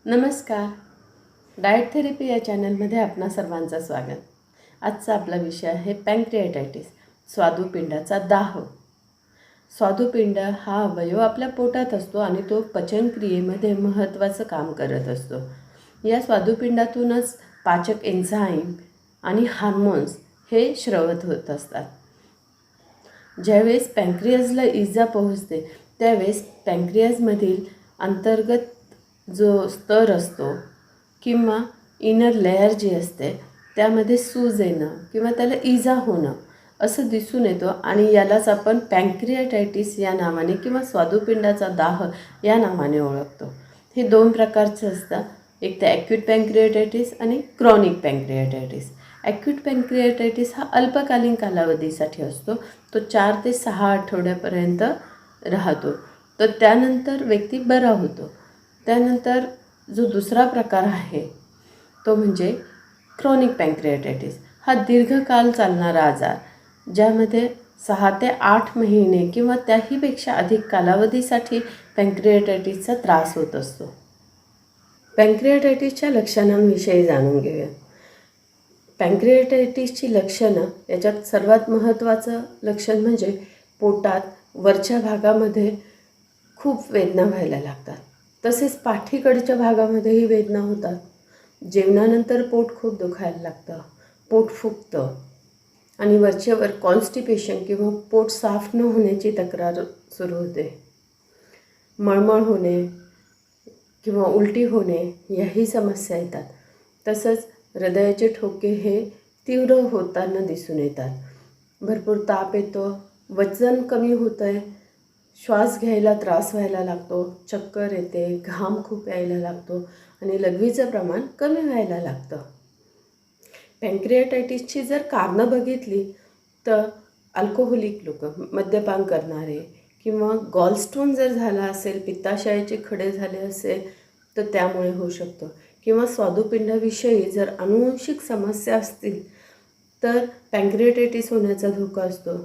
नमस्कार. Diet therapy या चॅनलमध्ये आपणा सर्वांचं स्वागत. आजचा आपला विषय आहे पॅन्क्रियाटायटिस, स्वादुपिंडाचा दाह. स्वादुपिंड हा अवयव आपल्या पोटात असतो आणि तो पचनक्रियेमध्ये महत्त्वाचं काम करत असतो. या स्वादुपिंडातूनच पाचक एन्झाईम आणि हार्मोन्स हे स्रवत होत असतात. ज्यावेळेस पॅन्क्रियाजला इजा पोहोचते त्यावेळेस पॅन्क्रियाजमधील अंतर्गत जो स्तर असतो किंवा इनर लेयर जी असते त्यामध्ये सूज येणं किंवा त्याला इजा होणं असं दिसून येतो आणि यालाच आपण पॅन्क्रियाटायटिस या नावाने किंवा स्वादुपिंडाचा दाह या नावाने ओळखतो. हे दोन प्रकारचं असतं, एक तर ॲक्यूट पॅन्क्रियाटायटिस आणि क्रॉनिक पॅन्क्रियाटायटिस. ॲक्यूट पॅन्क्रियाटायटिस हा अल्पकालीन कालावधीसाठी असतो. तो 4 ते 6 आठवड्यापर्यंत राहतो, तर त्यानंतर व्यक्ती बरा होतो. त्यानंतर जो दुसरा प्रकार आहे तो म्हणजे क्रॉनिक पॅन्क्रियाटायटिस. हा दीर्घकाल चालणारा आजार, ज्यामध्ये 6 ते 8 महिने किंवा त्याहीपेक्षा अधिक कालावधीसाठी पॅन्क्रियाटायटिसचा त्रास होत असतो. पॅन्क्रियाटायटिसच्या लक्षणांविषयी जाणून घेऊया. पॅन्क्रियाटायटिसची लक्षणं, याच्यात सर्वात महत्त्वाचं लक्षण म्हणजे पोटात वरच्या भागामध्ये खूप वेदना व्हायला लागतात. तसेच पाठीकडच्या भागामध्येही वेदना होतात. जेवणानंतर पोट खूप दुखायला लागतं, पोट फुगतं आणि वरचेवर कॉन्स्टिपेशन किंवा पोट साफ न होण्याची तक्रार सुरू होते. मळमळ होणे किंवा उलटी होणे याही समस्या येतात. तसंच हृदयाचे ठोके हे तीव्र होताना दिसून येतात. भरपूर ताप येतो, वजन कमी होतं आहे, श्वास घ्यायला त्रास व्हायला लागतो, चक्कर येते, घाम खूप यायला लागतो आणि लघवीचं प्रमाण कमी व्हायला लागतं. पॅन्क्रियाटायटिसची जर कारणं बघितली तर अल्कोहोलिक लोक, मद्यपान करणारे किंवा गॉलस्टोन जर झाला असेल, पित्ताशयाचे खडे झाले असेल तर त्यामुळे होऊ शकतं. किंवा स्वादुपिंडाविषयी जर अनुवंशिक समस्या असतील तर पॅन्क्रियाटायटिस होण्याचा धोका असतो.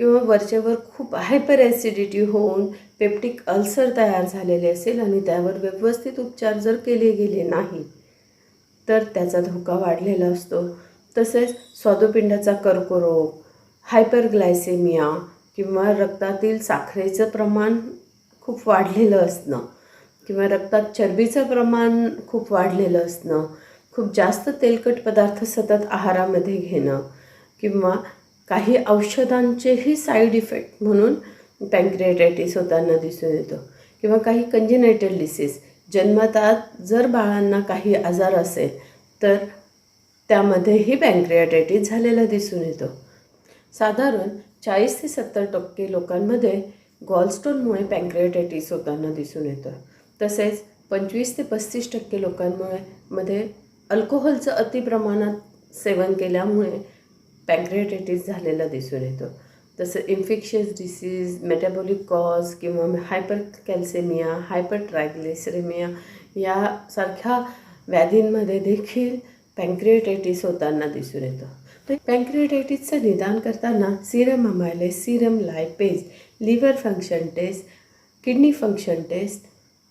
किंवा वरच्यावर खूप हायपर ॲसिडिटी होऊन पेप्टिक अल्सर तयार झालेले असेल आणि त्यावर व्यवस्थित उपचार जर केले गेले नाही तर त्याचा धोका वाढलेला असतो. तसेच स्वादुपिंडाचा कर्करोग, हायपरग्लायसेमिया किंवा रक्तातील साखरेचं प्रमाण खूप वाढलेलं असणं किंवा रक्तात चरबीचं प्रमाण खूप वाढलेलं असणं, खूप जास्त तेलकट पदार्थ सतत आहारामध्ये घेणं किंवा काही औषधांचेही साईड इफेक्ट म्हणून पॅन्क्रियाटायटिस होताना दिसून येतो. किंवा काही कंजेनायटल डिसीज, जन्मतात जर बाळांना काही आजार असेल तर त्यामध्येही पॅन्क्रियाटायटिस झालेला दिसून येतो. साधारण 40 ते 70% लोकांमध्ये गॉलस्टोनमुळे पॅन्क्रियाटायटिस होताना दिसून येतं. तसेच 25 ते 35% लोकांमध्ये अल्कोहोलचं अतिप्रमाणात सेवन केल्यामुळे पॅन्क्रियाटायटिस झालेला दिसून येतो. तसं इन्फेक्शियस डिसीज, मेटाबॉलिक कॉज किंवा हायपर कॅल्सेमिया, हायपर ट्रायग्लिसरेमिया यासारख्या व्याधींमध्ये देखील पॅन्क्रियाटायटिस होताना दिसून येतं. तर पॅन्क्रियाटायटिसचं निदान करताना serum amylase, serum lipase, liver function test, kidney function test,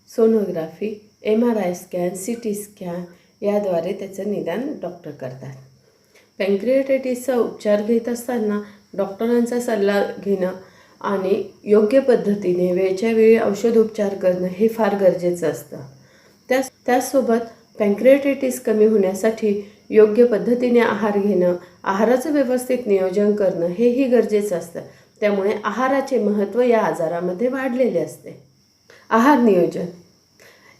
sonography, MRI scan, CT scan याद्वारे त्याचं निदान डॉक्टर करतात. पॅन्क्रियाटायटिसचा उपचार घेत असताना डॉक्टरांचा सल्ला घेणं आणि योग्य पद्धतीने वेळच्या वेळी औषधोपचार करणं हे फार गरजेचं असतं. त्याचसोबत पॅन्क्रियाटायटिस कमी होण्यासाठी योग्य पद्धतीने आहार घेणं, आहाराचं व्यवस्थित नियोजन करणं हेही गरजेचं असतं. त्यामुळे आहाराचे महत्त्व या आजारामध्ये वाढलेले असते. आहार नियोजन,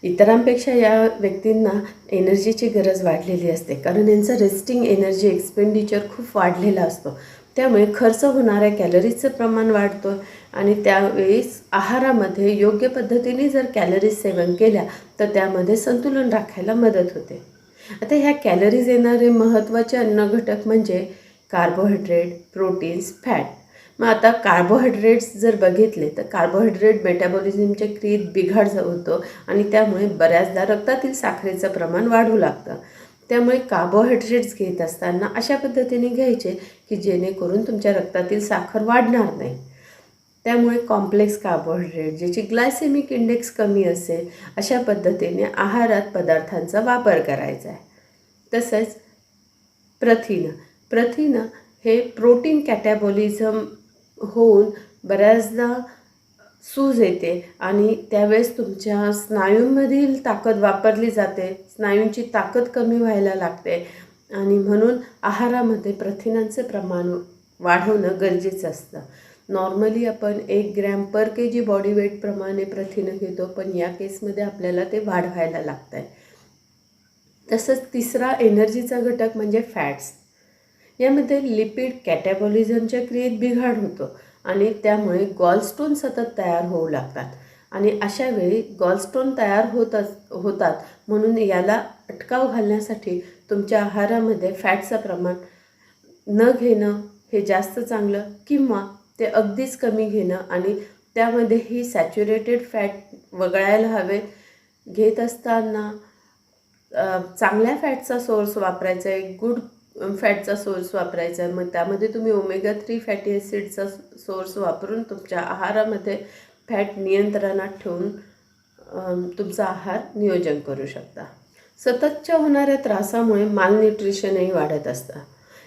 इतरांपेक्षा या व्यक्तींना एनर्जीची गरज वाढलेली असते, कारण यांचं रेस्टिंग एनर्जी एक्सपेंडिचर खूप वाढलेला असतो. त्यामुळे खर्च होणाऱ्या कॅलरीजचं प्रमाण वाढतं आणि त्यावेळेस आहारामध्ये योग्य पद्धतीने जर कॅलरीज सेवन केल्या तर त्यामध्ये संतुलन राखायला मदत होते. आता ह्या कॅलरीज येणारे महत्त्वाचे अन्न घटक म्हणजे कार्बोहायड्रेट, प्रोटीन्स, फॅट. मग आता कार्बोहायड्रेट्स जर बघितले तर कार्बोहायड्रेट मेटाबॉलिझमच्या क्रियेत बिघाड होतो आणि त्यामुळे बऱ्याचदा रक्तातील साखरेचं प्रमाण वाढू लागतं. त्यामुळे कार्बोहायड्रेट्स घेत असताना अशा पद्धतीने घ्यायचे की जेणेकरून तुमच्या रक्तातील साखर वाढणार नाही. त्यामुळे कॉम्प्लेक्स कार्बोहायड्रेट ज्याची ग्लायसेमिक इंडेक्स कमी असेल अशा पद्धतीने आहारात पदार्थांचा वापर करायचा आहे. तसेच प्रथिनं हे प्रोटीन कॅटॅबॉलिझम होऊन बऱ्याचदा सूज येते आणि त्यावेळेस तुमच्या स्नायूंमधील ताकद वापरली जाते, स्नायूंची ताकद कमी व्हायला लागते आणि म्हणून आहारामध्ये प्रथिनांचे प्रमाण वाढवणं गरजेचं असतं. नॉर्मली आपण 1 gram per K G body वेटप्रमाणे प्रथिनं घेतो, पण या केसमध्ये आपल्याला ते वाढवायला लागतं आहे. तसंच तिसरा एनर्जीचा घटक म्हणजे फॅट्स. यामध्ये लिपिड कॅटॅबॉलिझमच्या क्रियेत बिघाड होतो आणि त्यामुळे गॉलस्टोन सतत तयार होऊ लागतात आणि अशा वेळी गॉलस्टोन तयार होतात म्हणून याला अटकाव घालण्यासाठी तुमच्या आहारामध्ये फॅटचं प्रमाण न घेणं हे जास्त चांगलं, किंवा ते अगदीच कमी घेणं आणि त्यामध्येही सॅच्युरेटेड फॅट वगळायला हवे. घेत असताना चांगल्या फॅटचा सोर्स वापरायचा आहे, गुड फॅटचा सोर्स वापरायचा आहे. मग त्यामध्ये तुम्ही ओमेगा 3 फॅटी ॲसिडचा सोर्स वापरून तुमच्या आहारामध्ये फॅट नियंत्रणात ठेवून तुमचा आहार नियोजन करू शकता. सततच्या होणाऱ्या त्रासामुळे मालन्यूट्रिशनही वाढत असतं.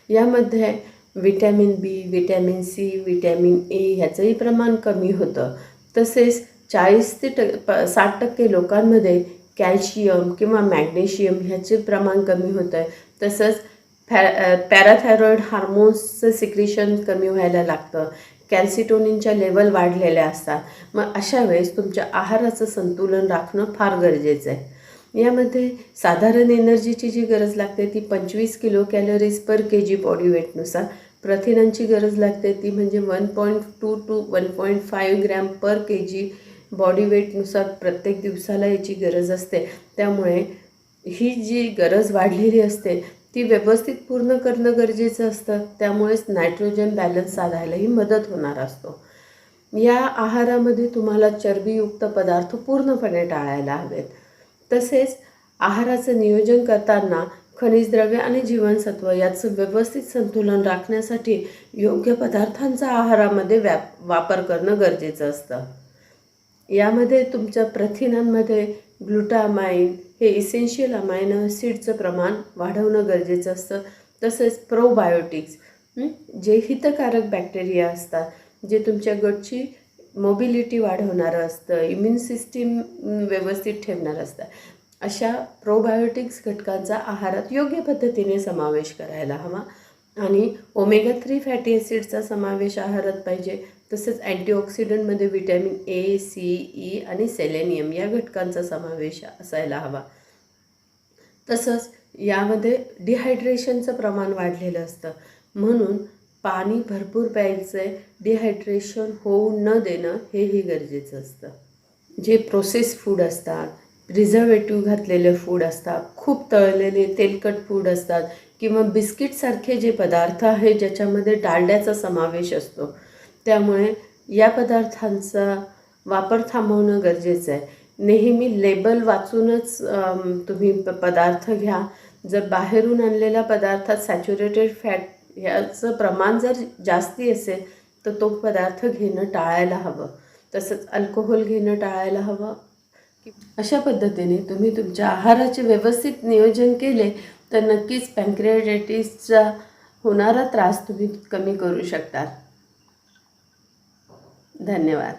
यामध्ये vitamin B, vitamin C, vitamin A ह्याचंही प्रमाण कमी होतं. तसेच 40 ते 60% लोकांमध्ये कॅल्शियम किंवा मॅग्नेशियम ह्याचे प्रमाण कमी होतं आहे. तसंच पॅराथायरॉईड हार्मोन्सचं सिक्रेशन कमी व्हायला लागतं. कॅल्सिटोनिनच्या लेवल वाढलेल्या असतात. मग अशा वेळेस तुमच्या आहाराचं संतुलन राखणं फार गरजेचं आहे. यामध्ये साधारण एनर्जीची जी गरज लागते ती 25 kilo calories per K G body वेटनुसार. प्रथिनांची गरज लागते ती म्हणजे 1.2 to 1.5 gram per K G body वेटनुसार प्रत्येक दिवसाला याची गरज असते. त्यामुळे ही जी गरज वाढलेली असते ती व्यवस्थित पूर्ण करणं गरजेचं असतं. त्यामुळेच नायट्रोजन बॅलन्स साधायलाही मदत होणार असतो. या आहारामध्ये तुम्हाला चरबीयुक्त पदार्थ पूर्णपणे टाळायला हवेत. तसेच आहाराचं नियोजन करताना खनिज द्रव्य आणि जीवनसत्व याचं व्यवस्थित संतुलन राखण्यासाठी योग्य पदार्थांचा आहारामध्ये वापर करणं गरजेचं असतं. यामध्ये तुमच्या प्रथिनांमध्ये ग्लुटामाइन हे इसेन्शियल अमायनो ॲसिडचं प्रमाण वाढवणं गरजेचं असतं. तसेच प्रोबायोटिक्स जे हितकारक बॅक्टेरिया असतात, जे तुमच्या गटची मोबिलिटी वाढवणारं असतं, इम्युन सिस्टीम व्यवस्थित ठेवणारं असतं. अशा प्रोबायोटिक्स घटकांचा आहारात योग्य पद्धतीने समावेश करायला हवा आणि ओमेगा 3 फॅटी ॲसिडचा समावेश आहारात पाहिजे. तसेच अँटीऑक्सिडंटमध्ये विटॅमिन ए, सी, ई आणि सेलेनियम या घटकांचा समावेश असायला हवा. तसंच यामध्ये डिहायड्रेशनचं प्रमाण वाढलेलं असतं, म्हणून पाणी भरपूर प्यायचं आहे. डिहायड्रेशन होऊ न देणं हेही गरजेचं असतं. जे प्रोसेस फूड असतात, प्रिझर्वेटिव्ह घातलेले फूड असतात, खूप तळलेले तेलकट फूड असतात किंवा बिस्किटसारखे जे पदार्थ आहे ज्याच्यामध्ये डालड्याचा समावेश असतो, त्यामुळे या पदार्थांचा वापर थांबवणं गरजेचं आहे. नेहमी लेबल वाचूनच तुम्ही पदार्थ घ्या. जर बाहेरून आणलेल्या पदार्थात सॅच्युरेटेड फॅट ह्याचं प्रमाण जर जास्ती असेल तर तो पदार्थ घेणं टाळायला हवं. तसंच अल्कोहोल घेणं टाळायला हवं. अशा पद्धतीने तुम्ही तुमच्या आहाराचे व्यवस्थित नियोजन केले तर नक्कीच पॅन्क्रियाटायटिसचा होणारा त्रास तुम्ही कमी करू शकता. धन्यवाद.